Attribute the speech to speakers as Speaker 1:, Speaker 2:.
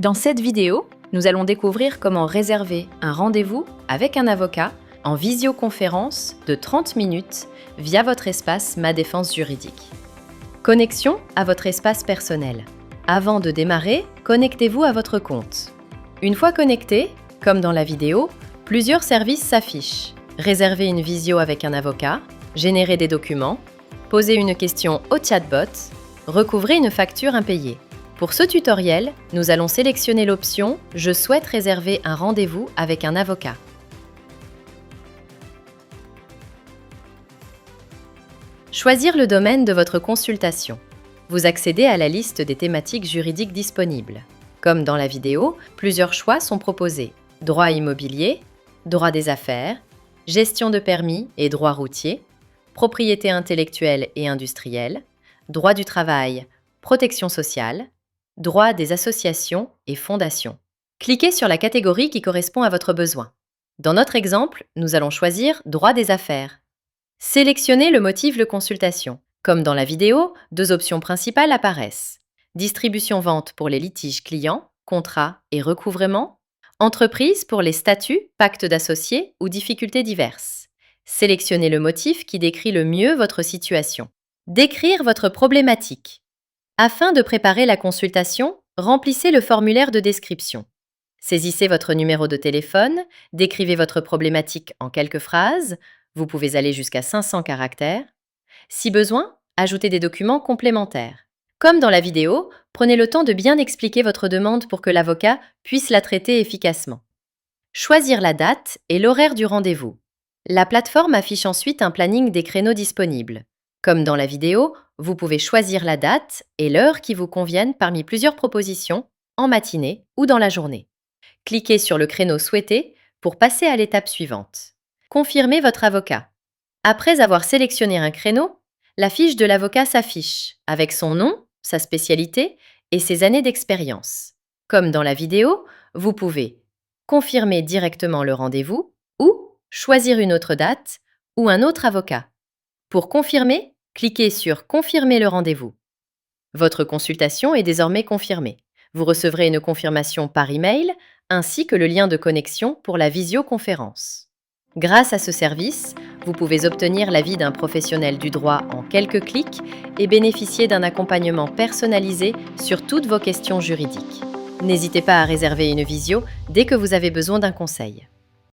Speaker 1: Dans cette vidéo, nous allons découvrir comment réserver un rendez-vous avec un avocat en visioconférence de 30 minutes via votre espace Ma Défense Juridique. Connexion à votre espace personnel. Avant de démarrer, connectez-vous à votre compte. Une fois connecté, comme dans la vidéo, plusieurs services s'affichent. Réserver une visio avec un avocat, générer des documents, poser une question au chatbot, recouvrer une facture impayée. Pour ce tutoriel, nous allons sélectionner l'option « Je souhaite réserver un rendez-vous avec un avocat ». Choisir le domaine de votre consultation. Vous accédez à la liste des thématiques juridiques disponibles. Comme dans la vidéo, plusieurs choix sont proposés. Droit immobilier, droit des affaires, gestion de permis et droit routier, propriété intellectuelle et industrielle, droit du travail, protection sociale, droit des associations et fondations. Cliquez sur la catégorie qui correspond à votre besoin. Dans notre exemple, nous allons choisir droit des affaires. Sélectionnez le motif de consultation. Comme dans la vidéo, deux options principales apparaissent. Distribution-vente pour les litiges clients, contrats et recouvrement. Entreprise pour les statuts, pactes d'associés ou difficultés diverses. Sélectionnez le motif qui décrit le mieux votre situation. Décrire votre problématique. Afin de préparer la consultation, remplissez le formulaire de description. Saisissez votre numéro de téléphone, décrivez votre problématique en quelques phrases, vous pouvez aller jusqu'à 500 caractères. Si besoin, ajoutez des documents complémentaires. Comme dans la vidéo, prenez le temps de bien expliquer votre demande pour que l'avocat puisse la traiter efficacement. Choisir la date et l'horaire du rendez-vous. La plateforme affiche ensuite un planning des créneaux disponibles. Comme dans la vidéo, vous pouvez choisir la date et l'heure qui vous conviennent parmi plusieurs propositions, en matinée ou dans la journée. Cliquez sur le créneau souhaité pour passer à l'étape suivante. Confirmez votre avocat. Après avoir sélectionné un créneau, la fiche de l'avocat s'affiche avec son nom, sa spécialité et ses années d'expérience. Comme dans la vidéo, vous pouvez confirmer directement le rendez-vous ou choisir une autre date ou un autre avocat. Pour confirmer, cliquez sur « Confirmer le rendez-vous ». Votre consultation est désormais confirmée. Vous recevrez une confirmation par email ainsi que le lien de connexion pour la visioconférence. Grâce à ce service, vous pouvez obtenir l'avis d'un professionnel du droit en quelques clics et bénéficier d'un accompagnement personnalisé sur toutes vos questions juridiques. N'hésitez pas à réserver une visio dès que vous avez besoin d'un conseil.